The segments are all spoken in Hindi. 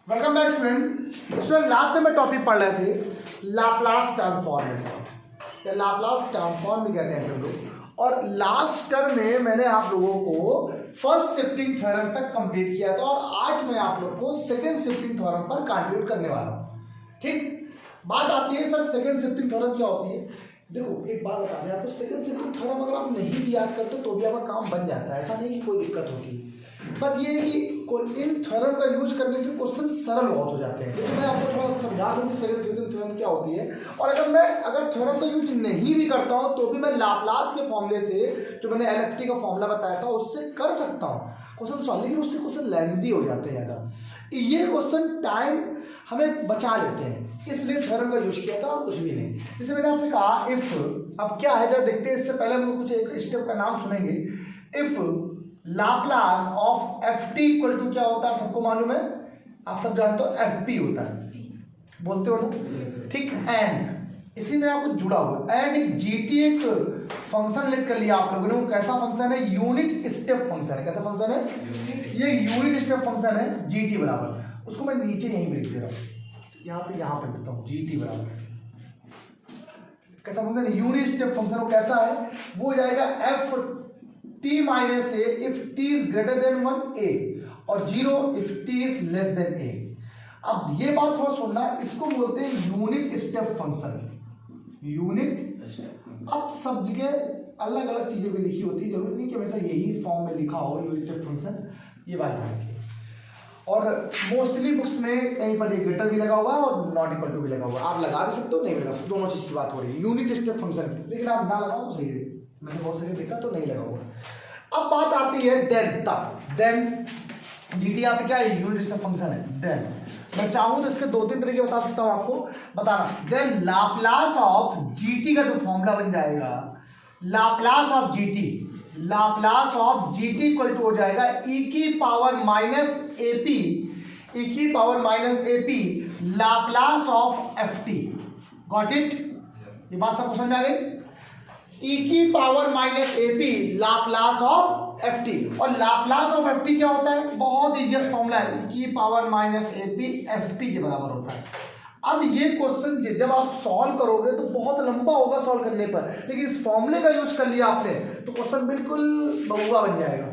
Welcome back student. Last time में टॉपिक पढ़ रहे थे लाप्लास ट्रांसफॉर्मेशन या लाप्लास ट्रांसफॉर्म भी कहते हैं सब लोग। और लास्ट टर्म में मैंने आप लोगों को फर्स्ट शिफ्टिंग थ्योरम तक कंप्लीट किया था और आज मैं आप लोग को सेकंड शिफ्टिंग थ्योरम पर कंट्रीब्यूट करने वाला हूँ। ठीक, बात आती है सर सेकंड शिफ्टिंग थ्योरम क्या होती है। देखो एक बात बता दें आपको, सेकंड शिफ्टिंग थ्योरम अगर आप नहीं भी याद करते तो भी आपका काम बन जाता है, ऐसा नहीं कि कोई दिक्कत होती है। बट ये है कि इन थ्योरम का यूज करने से क्वेश्चन सरल बहुत हो जाते हैं। जैसे मैं आपको थोड़ा समझा दूँ कि सेकंड शिफ्टिंग थ्योरम क्या होती है। और अगर थ्योरम का यूज नहीं भी करता हूँ तो भी मैं लाप्लास के फॉर्मूले से, जो मैंने LFT का फॉर्मूला बताया था, उससे कर सकता हूँ क्वेश्चन सॉल्व। लेकिन उससे क्वेश्चन लेंथी हो जाते हैं ज़्यादा, ये क्वेश्चन टाइम हमें बचा लेते हैं, इसलिए थ्योरम का यूज किया था और कुछ भी नहीं। जैसे मैंने आपसे कहा इफ, अब क्या है जरा देखते हैं। इससे पहले हम लोग कुछ एक स्टेप का नाम सुनेंगे। If Laplace of FT equal to क्या होता है, सबको मालूम है, आप सब जानते हो FP होता है, बोलते हो ना, ठीक। एंड इसी में आपको जुड़ा हुआ एंड एक GT एक फंक्शन लिख कर लिया आप लोगों ने। वो कैसा फंक्शन है? यूनिट स्टेप फंक्शन है। कैसा फंक्शन है? ये यूनिट स्टेप फंक्शन है GT बराबर, उसको मैं नीचे यहीं लिख दे रहा हूँ, यहाँ पे लिखता हूँ GT बराबर कैसा फंक्शन है? Unit step function. वो कैसा है? वो हो जाएगा FT minus A if T is greater than 1 A और 0 if T is less than A। अब ये बात थोड़ा सुनना, इसको बोलते हैं यूनिट स्टेप फंक्शन। यूनिट, अब सब जगह अलग अलग चीजें भी लिखी होती है, जरूरी नहीं कि हमेशा यही फॉर्म में लिखा हो यूनिट स्टेप फंक्शन, ये बात ध्यान रखिए। और मोस्टली बुक्स में कहीं पर ये ग्रेटर भी लगा हुआ है और नॉट इक्वल टू भी लगा हुआ है। आप लगा भी सकते हो, नहीं लगा सकते, दोनों चीज की बात हो रही है यूनिट स्टेप फंक्शन की। लेकिन आप ना लगाओ तो सही है, मैंने बहुत सही लिखा तो नहीं लगा हुआ। अब बात आती है देन, तब देन GT यहाँ पे क्या है? यूनिट स्टेप फंक्शन है। देन मैं चाहूँ तो इसके दो तीन तरीके बता सकता हूँ आपको, बताना। देन लाप्लास ऑफ GT का जो फॉर्मूला बन जाएगा, Laplace of GT, Laplace of GT equal to हो जाएगा e की पावर माइनस AP, e की power minus AP Laplace of FT। Got it? ये बात सब समझ में आ गई? e की power minus AP Laplace of FT। और लाप्लास ऑफ FT क्या होता है? बहुत इजीएस्ट फॉर्मूला है, e की पावर माइनस AP FT के बराबर होता है। अब ये क्वेश्चन जब आप सॉल्व करोगे तो बहुत लंबा होगा सॉल्व करने पर, लेकिन इस फॉर्मूले का यूज कर लिया आपने तो क्वेश्चन बिल्कुल बहुआ बन जाएगा,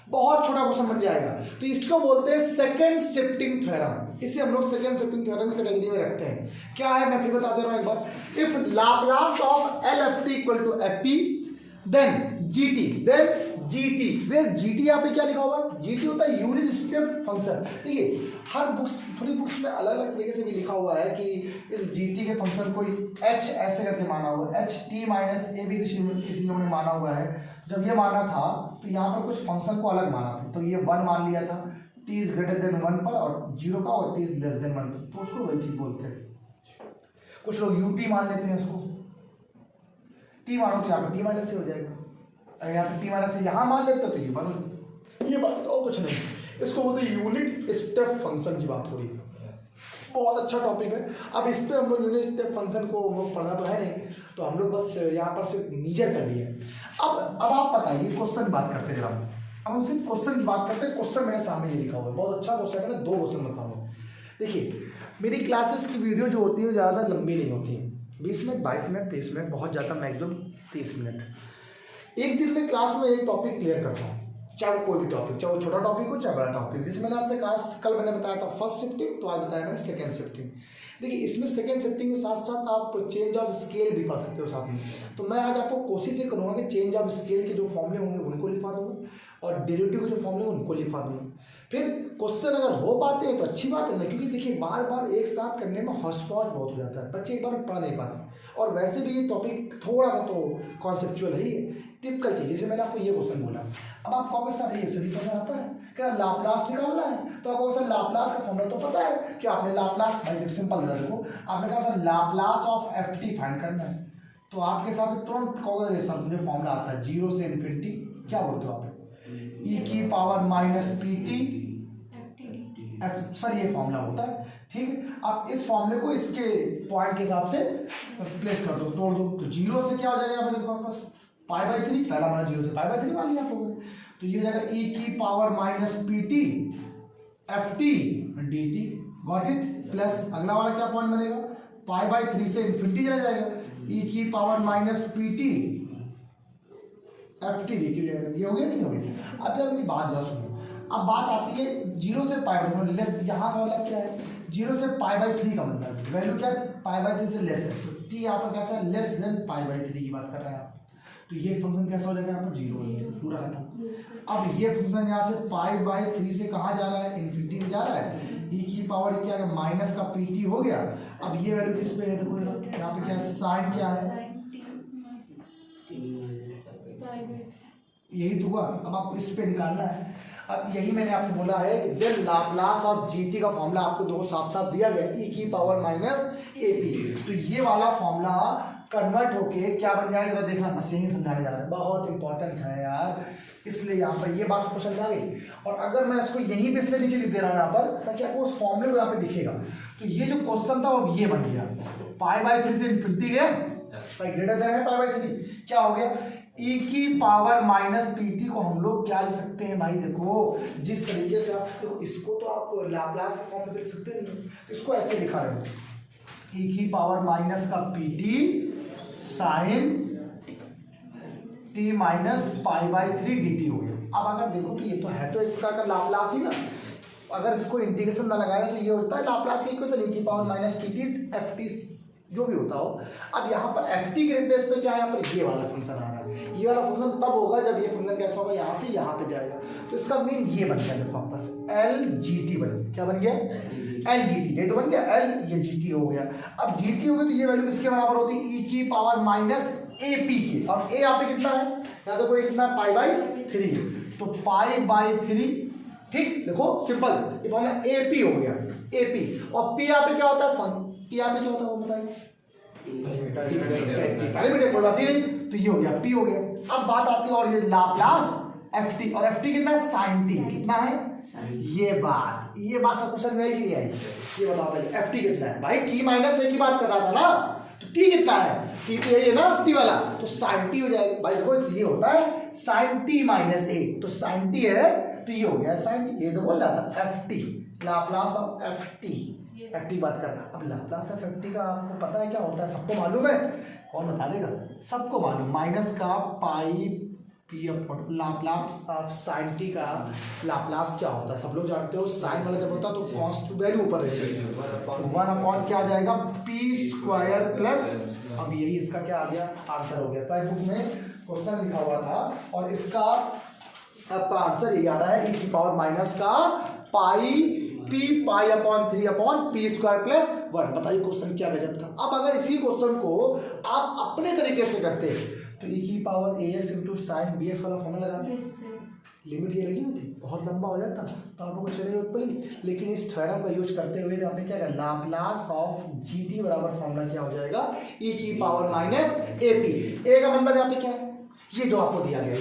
बहुत छोटा क्वेश्चन बन जाएगा। तो इसको बोलते हैं सेकंड शिफ्टिंग थ्योरम। इसे हम लोग सेकंड शिफ्टिंग थ्योरम की कैटेगरी में रखते हैं। क्या है मैं फिर बता दे रहा हूं एक बार। If Laplace of LFT equal to FP then GT, then GT, where GT यहाँ पे क्या लिखा हुआ है? GT होता है यूनिट स्टेप फंक्शन। देखिए हर बुक्स, थोड़ी बुक्स में अलग अलग तरीके से भी लिखा हुआ है कि इस GT के फंक्शन को H ऐसे करके माना हुआ है, HT माइनस A भी किसी लोगों ने माना हुआ है। जब ये माना था तो यहाँ पर कुछ फंक्शन को अलग माना था, तो ये 1 मान लिया था T इज ग्रेटर देन 1 पर और 0 का, और T इज लेस देन 1 पर, तो उसको वही चीज बोलते हैं। कुछ लोग UT मान लेते हैं इसको, T मानो तो यहाँ पे T माइनस से हो जाएगा, अगर यहाँ पे T माइनस से यहाँ मान लेते तो ये बनो, ये बात और कुछ नहीं। इसको बोलते हैं यूनिट स्टेप फंक्शन की बात हो रही है। बहुत अच्छा टॉपिक है। अब इस पे हम लोग यूनिट स्टेप फंक्शन को पढ़ना तो है नहीं, तो हम लोग बस यहाँ पर सिर्फ मीजर कर लिए। अब आप बताइए, क्वेश्चन की बात करते हैं जरा। अब हम सिर्फ क्वेश्चन की बात करते हैं। क्वेश्चन मेरे सामने ये लिखा हुआ है, बहुत अच्छा क्वेश्चन है। मैं 2 क्वेश्चन बताऊंगा। देखिए मेरी क्लासेस की वीडियो जो होती है ज़्यादा लंबी नहीं होती है, 20 मिनट, 22 मिनट, 30 मिनट, बहुत ज़्यादा मैक्सिमम 30 मिनट। एक दिन में क्लास में एक टॉपिक क्लियर करता हूँ, चाहे वो कोई भी टॉपिक, चाहे वो छोटा टॉपिक हो चाहे बड़ा टॉपिक। जैसे मैंने आपसे कहा, कल मैंने बताया था फर्स्ट शिफ्टिंग, तो आज बताया मैंने सेकंड शिफ्टिंग। देखिए इसमें सेकंड शिफ्टिंग के साथ साथ आप चेंज ऑफ स्केल भी पढ़ सकते हो साथ में। तो मैं आज आपको कोशिश ये करूँगा कि चेंज ऑफ स्केल के जो फॉर्मूले होंगे उनको लिखवा दूँगा और डेरिवेटिव के जो फॉर्मूले उनको लिखवा दूँगा। फिर क्वेश्चन अगर हो पाते हैं तो अच्छी बात है ना, क्योंकि देखिए बार बार एक साथ करने में हौसपौच बहुत हो जाता है, बच्चे एक बार पढ़ नहीं पाते। और वैसे भी ये टॉपिक थोड़ा सा तो कॉन्सेप्चुअल है, टिपिकल चीज। जैसे मैंने आपको ये क्वेश्चन बोला, अब आप कहोगे सर ये सभी तो आता है, क्या लाप्लास निकालना है? तो आपको सर लाप्लास का फॉर्मूला तो पता है कि आपने लाप्लास, भाई सिंपल है, देखो आपने कहा sir Laplace of FT find करना है, तो आपके हिसाब से तुरंत कहोगे सर मुझे फॉर्मूला आता है 0 से इन्फिनिटी, क्या बोलते हो आप, e की पावर माइनस PT सर ये फॉर्मूला होता है। ठीक है, आप इस फॉर्मूले को इसके पॉइंट के हिसाब से प्लेस कर दो, तोड़ दो, तो 0 से क्या हो जाएगा यहाँ पर? देखो आपके पास π/3, पहला माना 0 से π/3 मान लिया आप लोगों ने, तो ये हो जाएगा e की power minus PT F T D T, got it, plus अगला वाला क्या पॉइंट बनेगा, पाई बाई 3 से इन्फिनिटी चला जाएगा, ई की power minus P T F T D T जाएगा। ये हो गया नहीं हो गया। अब जब मेरी बात जरा सुनो, अब बात आती है 0 से पाई बाई लेस, यहाँ का मतलब क्या है, 0 से पाई बाई 3 का मतलब वैल्यू क्या है, पाई बाई 3 से लेस है, तो टी यहाँ पर कैसा है, लेस देन पाई बाई 3 की बात कर रहे हैं आप, तो ये फंक्शन कैसा हो जाएगा, यहाँ पर 0 हो जाएगा, पूरा खत्म। अब ये फंक्शन यहाँ से पाई बाई 3 से कहाँ जा रहा है, इन्फिनिटी में जा रहा है, ई की पावर क्या है, माइनस का पी टी हो गया। अब ये वैल्यू किस पे है, देखो यहाँ पे क्या है, साइन क्या है, यही तो हुआ। अब आपको इस पे निकालना है। अब यही मैंने आपसे बोला है कि देन लाप्लास ऑफ जीटी का फॉर्मूला आपको दो साथ साथ दिया गया, ई की पावर माइनस ए पी, तो ये वाला फॉर्मूला कन्वर्ट होके क्या बन जाएगा, देखना बस यही समझाने जा रहे हैं, बहुत इंपॉर्टेंट है यार, इसलिए यहाँ पर ये बात समझ आ गई। और अगर मैं इसको यहीं पे इसलिए नीचे लिख दे रहा हूँ यहाँ पर, ताकि आपको उस फॉर्मूले को यहाँ पे दिखेगा, तो ये जो क्वेश्चन था वो ये बन गया, पाई बाई 3 से इन्फिनिटी गया, पाई ग्रेटर देन है पाई बाई 3, क्या हो गया, ई की पावर माइनस पी टी को हम लोग क्या लिख सकते हैं भाई, देखो जिस तरीके से आप देखो, इसको तो आप लाप्लास के फॉर्म में तो लिख सकते नहीं, तो इसको ऐसे लिखा रहे, ई की पावर माइनस का p t sine t minus pi by 3 d t हो गया। अब अगर देखो तो ये तो है तो एक प्रकार का लाप्लास ही ना, अगर इसको इंटीग्रेशन ना लगाए तो ये होता है लाप्लास की इक्वेशन, ई की power minus P T F T जो भी होता हो। अब यहाँ पर एफ टी के रिप्लेस पे क्या है, यहाँ पर ये वाला फंक्शन आ रहा है, ये वाला फंक्शन तब होगा जब ये फंक्शन कैसा होगा, यहाँ से यहाँ पे जाएगा, तो इसका मीन ये बन गया, देखो वापस एल जी टी बन गया, क्या बन गया, एल जी टी, ये तो बन गया एल, ये जी टी हो गया। अब जी टी हो गया तो ये वैल्यू किसके बराबर होती है, ई की पावर माइनस ए पी के, और ए यहाँ पे कितना है, यहाँ देखो ये कितना है, पाई बाई 3, तो पाई बाई 3, ठीक, देखो सिंपल, ये फॉर्मूला ए पी हो गया, ए पी, और पी यहाँ पे क्या होता है, पी यहाँ पे क्या होता है वो बताइए, पैरामीटर कोई बात ही नहीं, तो ये हो गया पी हो गया। अब बात आती है और ये लाप्लास एफ टी, और एफ टी कितना है, साइन टी, कितना है, ये बात सब क्वेश्चन में आई कि नहीं आई, ये बताओ पहले एफ टी कितना है, भाई टी माइनस ए की बात कर रहा था ना, तो टी कितना है, टी तो यही है ना एफ टी वाला, तो साइन टी हो जाएगा, भाई देखो ये होता है साइन टी माइनस ए, तो साइन टी है तो ये हो गया साइन टी, ये तो बोल रहा था F T, Laplace of f T, F T बात कर रहा। अब लाप्लास ऑफ एफ टी का आपको पता है क्या होता है, सबको मालूम है, कौन बता देगा, सबको मालूम, माइनस का pi P upon Laplace of sine T का लाप्लास क्या होता है, सब लोग जानते हो, साइन वाला जब होता है तो कॉन्स्ट वैल्यू ऊपर रहती है, तो 1 अपॉन क्या आ जाएगा, पी स्क्वायर प्लस, अब यही इसका क्या आ गया, आंसर हो गया। तो बुक में क्वेश्चन लिखा हुआ था और इसका आपका आंसर ये आ रहा है, ई की पावर माइनस का pi P pi upon 3 upon P square plus 1। बताइए क्वेश्चन क्या गजब था। अब अगर इसी क्वेश्चन को आप अपने तरीके से करते तो ई की power A X into sine B X वाला फॉर्मूला लगाते, लिमिट ये लगी हुई थी, बहुत लंबा हो जाता तो आप लोगों को चलने जरूरत पड़ी, लेकिन इस थ्योरम का यूज करते हुए तो आपने क्या किया, लाप्लास ऑफ जी टी बराबर फॉर्मूला क्या हो जाएगा, ई की पावर माइनस ए पी, ए का मतलब यहाँ पे क्या है, ये जो आपको दिया गया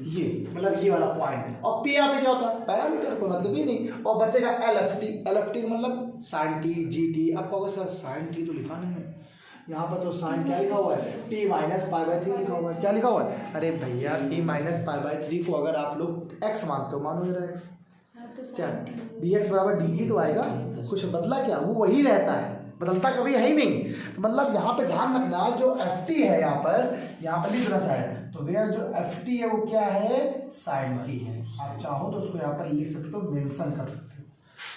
ये मतलब ये वाला पॉइंट, और पी यहाँ पे क्या होता है, पैरामीटर, कोई मतलब ही नहीं, और बचेगा L F T, L F T का मतलब साइन टी जी टी। अब कहोगे सर साइन टी तो लिखा नहीं है, यहाँ पर तो साइन क्या लिखा हुआ है, टी माइनस पाई बाई 3 लिखा हुआ है, क्या लिखा हुआ है, अरे भैया टी माइनस पाई बाई 3 को अगर आप लोग एक्स मानते हो, मानो जरा एक्स, क्या डी एक्स बराबर डी टी तो आएगा, कुछ बदला क्या, वो वही रहता है, बदलता कभी है ही नहीं। तो मतलब यहाँ पे ध्यान रखना, जो एफ टी है यहाँ पर लिखना चाहे तो वेयर जो एफ टी है वो क्या है, साइन टी है, आप चाहो तो उसको यहाँ पर लिख सकते हो, मेंशन कर सकते हो,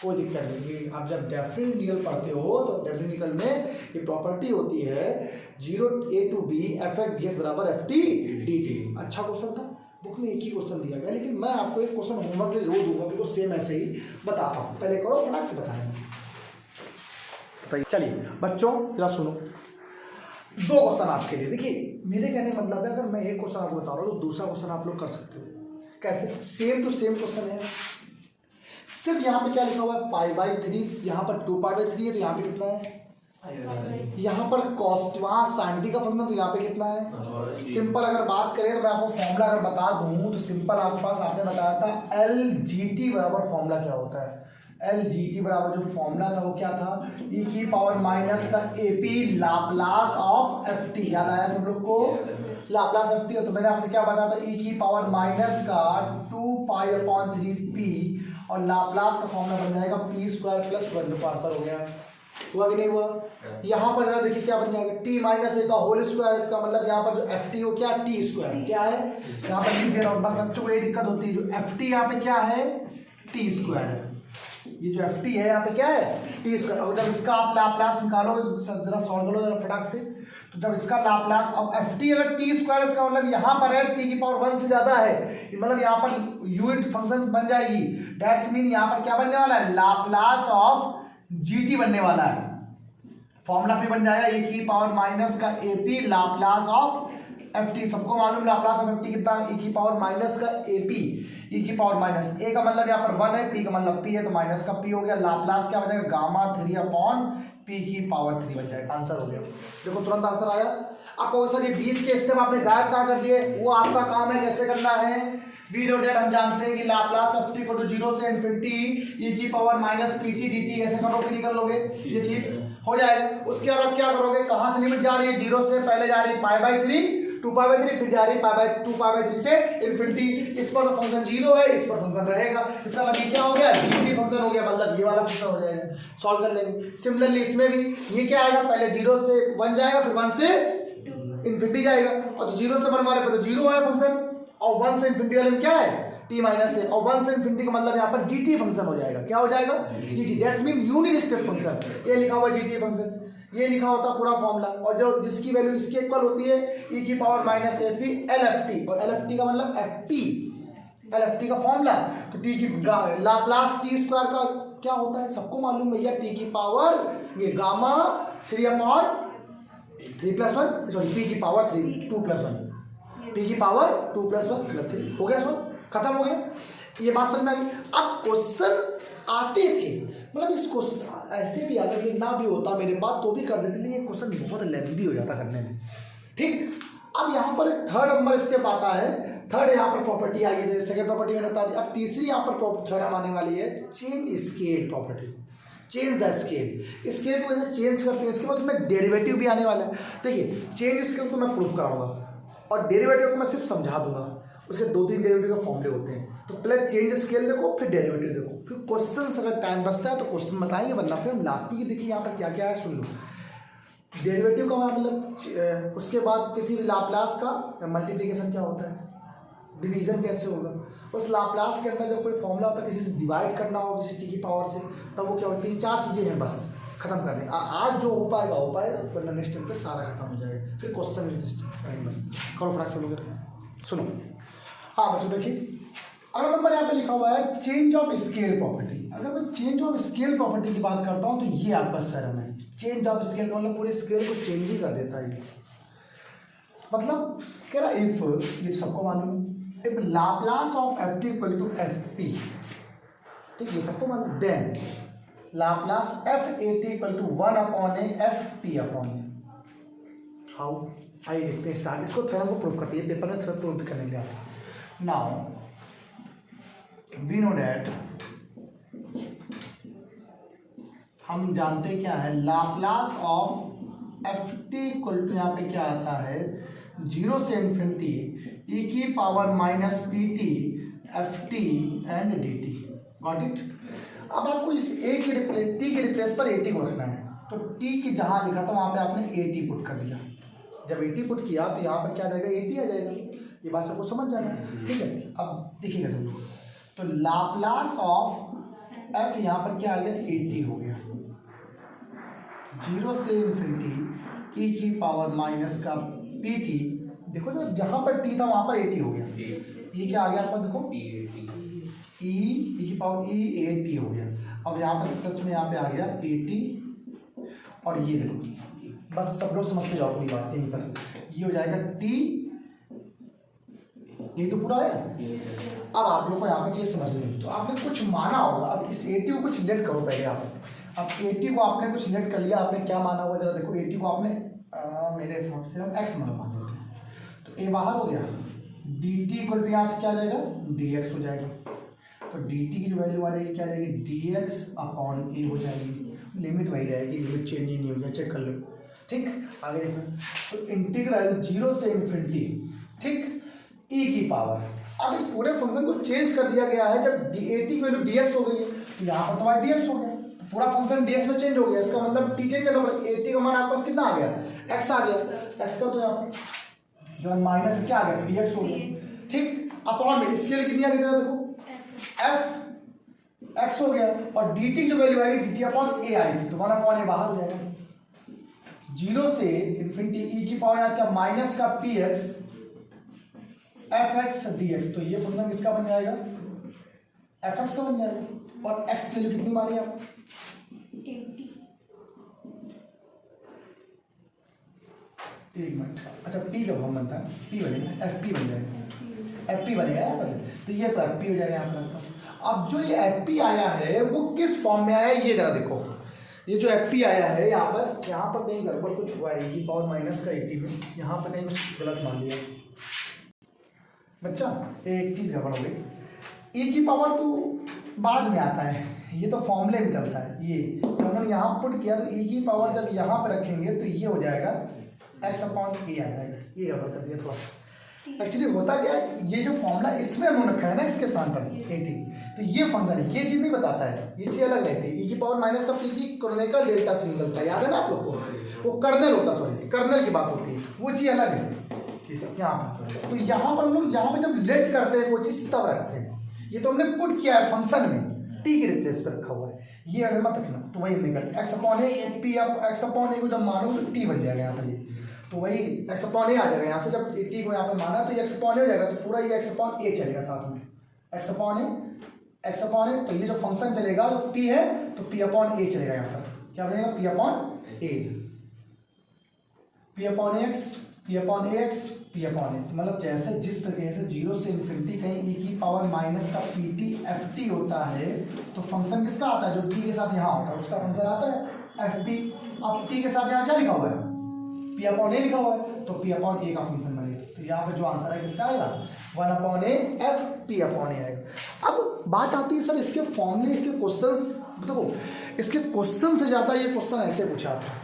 कोई दिक्कत नहीं। आप जब डेफिनेट इंटीग्रल पढ़ते हो तो डेफिनेट इंटीग्रल में ये प्रॉपर्टी होती है 0 a to b fx dx बराबर एफ टी डी टी। अच्छा क्वेश्चन था, बुक में एक ही क्वेश्चन दिया गया, लेकिन मैं आपको एक क्वेश्चन होमवर्क जरूर दूंगा, बिल्कुल सेम ऐसे ही बताता हूँ, पहले करो फटाक से बताएंगे। चलिए बच्चों जरा सुनो, 2 क्वेश्चन आपके लिए, देखिए मेरे कहने का मतलब है अगर मैं एक क्वेश्चन आपको बता रहा हूँ तो दूसरा क्वेश्चन आप लोग कर सकते हो, कैसे, सेम टू सेम क्वेश्चन है, सिर्फ यहाँ पे क्या लिखा हुआ है, पाई बाई 3, यहाँ पर 2 पाई बाई 3 है, तो यहाँ पे कितना है, यहाँ पर कॉस्ट, वहाँ साइन टी का फंक्शन, तो यहाँ पे कितना है, सिंपल अगर बात करें तो मैं आपको फॉर्मूला अगर बता दूँ तो सिंपल आपके पास आपने बताया था एल जी टी बराबर फॉर्मूला क्या होता है, एल जी टी बराबर जो फॉर्मूला था वो क्या था, ई की पावर माइनस का A P Laplace of f T, याद आया सब लोग को, लाप्लास एफ टी, तो मैंने आपसे क्या बताया था, ई की पावर माइनस का 2 पाई अपॉन 3 पी और लाप्लास का फॉर्मूला बन जाएगा पी स्क्वायर प्लस 1, जो आंसर हो गया। हुआ कि नहीं हुआ? यहाँ पर जरा देखिए क्या बन जाएगा, टी माइनस ए का होल स्क्वायर, इसका मतलब यहाँ पर जो एफ टी हो क्या, टी स्क्वायर क्या है, यहाँ पर लिख दे रहा हूँ, बस बच्चों को ये दिक्कत होती है, जो एफ टी यहाँ पे क्या है, टी स्क्वायर है, ये जो एफ टी है यहाँ पे क्या है, टी स्क्वायर। और जब इसका आप लाप्लास निकालो, जरा सॉल्व करो जरा फटाक से, तो जब इसका लाप्लास, अब एफ टी अगर टी स्क्वायर, इसका मतलब यहाँ पर है टी की पावर 1 से ज्यादा है, मतलब यहाँ पर यूनिट फंक्शन बन जाएगी, दैट्स मीन यहाँ पर क्या बनने वाला है, लाप्लास ऑफ जीटी बनने वाला है। फॉर्मूला फिर बन जाएगा ए की पावर माइनस का AP Laplace of f T, सबको मालूम लाप्लास ऑफ एफ टी कितना है, ए की पावर माइनस का एपी, ई की पावर माइनस, ए का मतलब यहाँ पर 1 है, पी का मतलब पी है, तो माइनस का पी हो गया, लाप्लास क्या हो जाएगा, गामा 3 अपॉन पी की पावर 3 बन जाएगा, आंसर हो गया। देखो तुरंत आंसर आया। आपको सर ये 20 के स्टेप आपने गायब कहाँ कर दिए, वो आपका काम है, कैसे करना है, वी नो डेट हम जानते हैं कि लाप्लास ऑफ टी को 0 से इन्फिनिटी ई की power minus P T D T, ऐसे करोगे निकल लोगे, ये चीज हो जाएगा। उसके बाद आप क्या करोगे, कहाँ से लिमिट जा रही है, 0 से पहले जा रही है पाई बाई 3, 2 पाई बाई 3, फिर जा रही है पाई बाई 2 पाई बाई 3 से इन्फिनिटी, इस पर तो फंक्शन 0 है, इस पर फंक्शन रहेगा, इसका मतलब ये क्या हो गया, जीटी फंक्शन हो गया, मतलब ये वाला फंक्शन हो जाएगा, सॉल्व कर लेंगे। सिमिलरली इसमें भी ये क्या आएगा, पहले 0 से 1 जाएगा, फिर 1 से इन्फिनिटी जाएगा, और तो 0 से 1 वाले पर तो 0 है फंक्शन, और 1 से इन्फिनिटी वाले में क्या है, टी माइनस है, और 1 से इन्फिनिटी का मतलब यहाँ पर जीटी फंक्शन हो जाएगा, क्या हो जाएगा, GT, that's mean unit step function, ये लिखा हुआ जीटी फंक्शन, ये लिखा होता पूरा फॉर्मूला, और जो जिसकी वैल्यू इसके इक्वल होती है ई की power minus F E L F T, और एल एफ टी का मतलब F P, L F T का फॉर्मूला, तो टी की लाप्लास टी स्क्वायर का क्या होता है, सबको मालूम भैया, टी की पावर ये gamma 3 upon 3 plus 1, sorry P की पावर 3 2 प्लस 1, पी की पावर 2 प्लस 1 प्लस 3, हो गया सर, खत्म हो गया, ये बात समझ में आ गई। अब क्वेश्चन आते थे, मतलब इस क्वेश्चन ऐसे भी अगर ये ना भी होता मेरे पास तो भी कर देते, लेकिन ये क्वेश्चन बहुत लेंथी हो जाता करने में, ठीक। अब यहाँ पर एक थर्ड नंबर स्टेप आता है, थर्ड यहाँ पर प्रॉपर्टी आई है, सेकंड प्रॉपर्टी मैंने बता दी, अब तीसरी यहाँ पर थ्योरम आने वाली है, change scale property, change the scale, scale को कैसे चेंज करते हैं, इसके बाद में डेरिवेटिव भी आने वाला है। देखिए चेंज स्केल को मैं प्रूफ कराऊंगा और डेरिवेटिव को मैं सिर्फ समझा दूंगा, उसके 2-3 डेरिवेटिव के फॉर्मूले होते हैं, तो पहले चेंज स्केल देखो, फिर डेरिवेटिव देखो, फिर क्वेश्चन अगर टाइम बचता है तो क्वेश्चन बताएंगे, वरना फिर हम लास्ट में देखिए यहाँ पर क्या क्या है सुन लो। डेरिवेटिव का मतलब उसके बाद किसी भी लाप्लास का मल्टीप्लिकेशन क्या होता है, डिवीजन कैसे होगा, उस लाप्लास के अंदर जब कोई फॉर्मूला होता है किसी से डिवाइड करना हो किसी टी की पावर से, तब वो क्या होता है, 3-4 चीज़ें हैं बस खत्म कर दें, आज जो हो पाएगा वरना नेक्स्ट टाइम पे सारा खत्म हो जाएगा, फिर क्वेश्चन बस करो फटाक से लोग सुनो। हाँ बच्चों देखिए, अगर नंबर यहाँ पे लिखा हुआ है चेंज ऑफ स्केल प्रॉपर्टी, अगर मैं चेंज ऑफ स्केल प्रॉपर्टी की बात करता हूँ तो ये आपका थ्योरम है, चेंज ऑफ स्केल का मतलब पूरे स्केल को चेंज ही कर देता है, मतलब कह रहा इफ, ये सबको मालूम, if Laplace of f t equal to f p, ठीक है सबको मालूम, then Laplace f a t equal to 1 upon A F P upon a, how, आइए देखते हैं स्टार्ट, इसको थ्योरम को प्रूफ करते हैं, पेपर में थ्योरम प्रूफ करने के लिए। Now we know that, हम जानते क्या है, Laplace of f t equal to यहाँ पे क्या आता है, 0 से इन्फिनिटी ई की power minus P T F T and D T, got it. अब आपको इस ए के रिप्लेस, टी के रिप्लेस पर ए टी को रखना है, तो टी की जहाँ लिखा था वहाँ पे आपने ए टी पुट कर दिया, जब ए टी पुट किया तो यहाँ पर क्या आ जाएगा, ए टी आ जाएगा, ये बात सबको समझ जाना, ठीक है। अब देखिएगा सब, तो लाप्लास ऑफ एफ यहाँ पर क्या आ गया, 80 हो गया, 0 से इन्फिनिटी ई की पावर माइनस का पी टी, देखो जो जहाँ पर टी था वहाँ पर 80 हो गया, ये क्या आ गया आपका, देखो ई की पावर ई 80 हो गया, अब यहाँ पर सच में यहाँ पे आ गया 80, और ये देखो बस सब लोग समझते जाओ पूरी बात, यहीं पर ये हो जाएगा टी, ये तो पूरा है। अब आप लोग को यहाँ पर चीज़ समझनी है, तो आपने कुछ माना होगा, अब इस 80 को कुछ सिलेक्ट करो पहले आप, अब 80 को आपने कुछ सिलेक्ट कर लिया, आपने क्या माना हुआ जरा देखो, 80 को आपने मेरे हिसाब से हम एक्स मान लेते हैं, तो ए बाहर हो गया, डी टी इक्वल टू यहाँ से क्या आ जाएगा, डी एक्स हो जाएगा, तो डी टी की जो वैल्यू आ जाएगी क्या आ जाएगी, डी एक्स अपॉन ए हो जाएगी, लिमिट वही रहेगी, लिमिट चेंज ही नहीं हो गया, चेक कर लो, ठीक। आगे देखो, तो इंटीग्रल 0 से इन्फिनिटी, ठीक, ई की पावर अब इस पूरे फंक्शन को चेंज कर दिया गया है, जब AT की वैल्यू dx हो गई है तो यहाँ पर तुम्हारा dx हो गया, तो पूरा फंक्शन dx में चेंज हो गया। इसका मतलब t चेंज मतलब AT का मान आपके पास कितना आ गया, x आ गया। x का तो यहाँ पर जो माइनस क्या आ गया, dx हो गया। ठीक, अपॉन में इसके लिए कितनी आ गई देखो, f x हो गया, और dt की जो वैल्यू आएगी dt अपॉन a आएगी, तो 1 अपॉन a बाहर हो जाएगा। 0 से इन्फिनिटी e की पावर क्या माइनस का px fx dx, तो ये फंक्शन किसका बन जाएगा, fx का बन जाएगा। और x की वैल्यू कितनी मानी आप, 80। एक मिनट, अच्छा p का फॉर्म बनता है, p बनेगा, fp बन जाएगा, fp बनेगा यहाँ पर, तो ये तो fp हो जाएगा यहाँ पर पास। अब जो ये fp आया है वो किस फॉर्म में आया है, ये जरा देखो। ये जो fp आया है यहाँ पर कहीं गड़बड़ कुछ हुआ है, e पावर माइनस का 80 में यहाँ पर कहीं गलत मान लिया बच्चा, एक चीज गड़बड़ हो गई। e की पावर तो बाद में आता है, ये तो फॉर्मूले में चलता है। ये जब हमने यहाँ पुट किया तो e की पावर जब यहाँ पर रखेंगे तो ये हो जाएगा x अपॉन a आ जाएगा, ये गड़बड़ कर दिया थोड़ा सा। एक्चुअली होता क्या है, ये जो फॉर्मूला इसमें हमने रखा है ना इसके स्थान पर 80, तो ये फंक्शन है, ये चीज नहीं बताता है, ये चीज अलग रहती है। e की पावर माइनस का पी कर्नेल डेल्टा से निकलता है, याद है ना आप लोग को, वो कर्नेल होता है, सॉरी कर्नेल की बात होती है, वो चीज अलग है यहाँ पर। तो यहाँ पर हम लोग यहाँ पर जब लेट करते हैं वो चीज तब रखते हैं। ये तो हमने पुट किया है फंक्शन में, टी के रिप्लेस पर रखा हमने हुआ है, ये अगर मत रखना तो वही निकल X upon A P up X upon A को जब मानो तो टी बन जाएगा यहाँ पर, ये तो वही एक्स अपॉन ए आ जाएगा यहाँ से, जब टी को यहाँ पर माना तो एक्स अपॉन ए हो जाएगा, तो पूरा ये एक्स अपॉन ए चलेगा साथ में, एक्स अपॉन ए, तो ये जो फंक्शन चलेगा तो पी है तो पी अपॉन ए चलेगा यहाँ पर, क्या बनेगा P upon A, P upon X, P upon A X, P upon A, मतलब जैसे जिस तरीके से 0 से इन्फिनिटी कहीं e की पावर माइनस का पी टी एफ टी होता है, तो फंक्शन किसका आता है जो t के साथ यहाँ होता है उसका फंक्शन आता है एफ टी। अब t के साथ यहाँ क्या लिखा हुआ है, पी अपॉन ए लिखा हुआ है, तो पी अपॉन ए का फंक्शन बनेगा, तो यहाँ पे जो आंसर है किसका आएगा 1 upon A F P upon A आएगा। अब बात आती है सर इसके फॉर्मूले, इसके क्वेश्चंस, देखो इसके क्वेश्चन से ज़्यादा ये क्वेश्चन ऐसे पूछा था,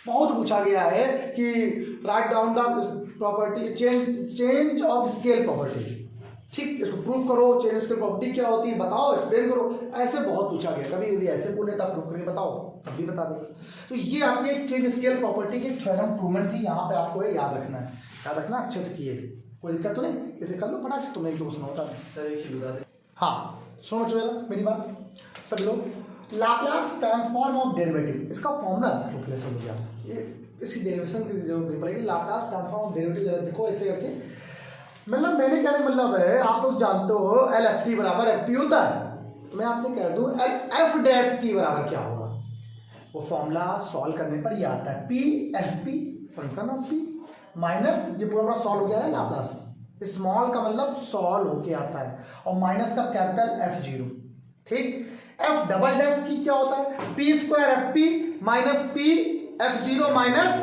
बहुत पूछा गया है कि write down the property change of scale property, ठीक इसको प्रूफ करो, चेंज स्केल प्रॉपर्टी क्या होती है बताओ, एक्सप्लेन करो, ऐसे बहुत पूछा गया। कभी कभी ऐसे बोले तब प्रूफ करके बताओ तब भी बता देगा। तो ये आपकी एक चेंज स्केल प्रॉपर्टी की थ्योरम प्रूवमेंट थी, यहाँ पे आपको याद रखना है, याद रखना अच्छे से किए, कोई दिक्कत तो नहीं, इसे कर लो फटाक से, तुम्हें एक दो सुना होता है। हाँ सुनो चलो मेरी बात सभी लोग, लाप्लास ट्रांसफॉर्म ऑफ डेरिवेटिव, इसका फॉर्मूला कैलकुलेशन हो गया, ये इसकी डेरिवेशन की जरूरत नहीं पड़ेगी। लाप्लास ट्रांसफॉर्म ऑफ डेरिवेटिव देखो ऐसे करके, मतलब मैंने कहने मतलब है आप लोग जानते हो एल एफ टी बराबर एफ टी होता है, मैं आपसे कह दूं एल एफ डैश टी बराबर क्या होगा, वो फॉर्मूला सॉल्व करने पर ये आता है P F P function of P minus, ये पूरा पूरा सॉल्व हो गया है लाप्लास, स्मॉल का मतलब सॉल्व होके आता है, और माइनस का कैपिटल एफ जीरो, ठीक। एफ डबल डैश की क्या होता है P square F P minus P F zero minus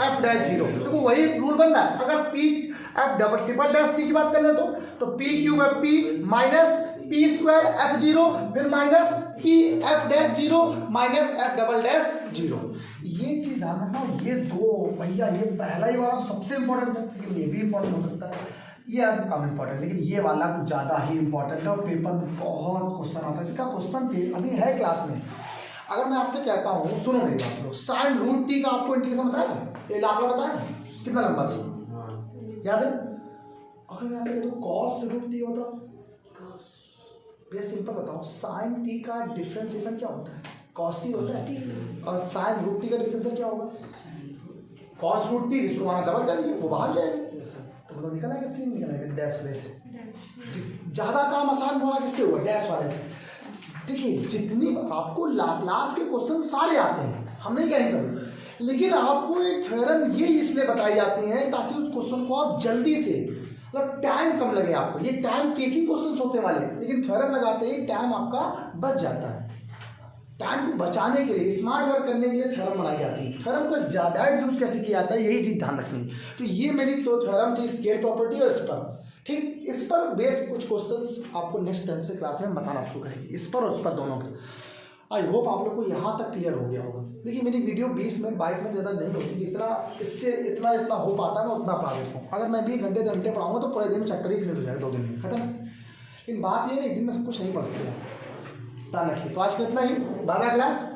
F dash zero, देखो वही रूल बन रहा है। अगर P F double triple dash T की बात कर ले तो P cube F P minus P square F zero फिर minus P F dash zero minus F double dash zero, ये चीज ध्यान रखना। ये दो भैया, ये पहला ही वाला सबसे इंपॉर्टेंट है, लेकिन ये भी इंपॉर्टेंट हो सकता है, ये कम इंपॉर्टेंट, लेकिन ये वाला कुछ ज़्यादा ही इंपॉर्टेंट है और पेपर में बहुत क्वेश्चन आता है इसका। क्वेश्चन के अभी है क्लास में, अगर मैं आपसे कहता हूँ सुनो मेरी बात लोग, साइन रूट टी का आपको इंटीग्रेशन बताया था, ये लाप्लास बताया था कितना लंबा था याद है। अगर मैं आपसे कहता हूँ कॉस रूट टी होता, भैया सिंपल बताओ साइन टी का डिफ्रेंसिएशन क्या होता है, कॉस टी होता है, और साइन रूट टी का डिफ्रेंसिएशन क्या होगा कॉस रूट टी, इसको वहाँ डबल कर दिए वो बाहर जाएगा, तो मतलब निकल आएगा स्ट्रिंग, निकल आएगा डैश वाले से, ज़्यादा काम आसान होना किससे हुआ डैश वाले से। देखिए जितनी आपको लाप्लास के क्वेश्चन सारे आते हैं, हम नहीं कहेंगे कभी, लेकिन आपको एक थ्योरम ये इसलिए बताई जाती है ताकि उस क्वेश्चन को आप जल्दी से, मतलब टाइम कम लगे आपको, ये टाइम टेकिंग क्वेश्चन होते वाले, लेकिन थ्योरम लगाते ही टाइम आपका बच जाता है। टाइम को बचाने के लिए, स्मार्ट वर्क करने के लिए थ्योरम बनाई जाती है। थ्योरम का ज़्यादा यूज कैसे किया जाता है यही चीज़ ध्यान रखनी। तो ये मेरी तो थ्योरम थी स्केल प्रॉपर्टी और इस पर, ठीक, इस पर बेस्ड कुछ क्वेश्चंस आपको नेक्स्ट टाइम से क्लास में बताना शुरू करेंगे, इस पर और उस पर दोनों पर। आई होप आप लोग को यहाँ तक क्लियर हो गया होगा। देखिए मेरी वीडियो 20 मिनट 22 मिनट ज़्यादा नहीं होती, जितना इससे इतना हो पाता है मैं उतना पढ़ा देता हूँ। अगर मैं भी 1 घंटे 2 घंटे पढ़ाऊँगा तो पूरे दिन में चैप्टर ही फिनिश हो जाएगा 2 दिन में खत्म। लेकिन बात ये है ना, एक दिन में सब कुछ नहीं पढ़ते हैं। ध्यान रखिए। तो आज का इतना ही, 12 क्लास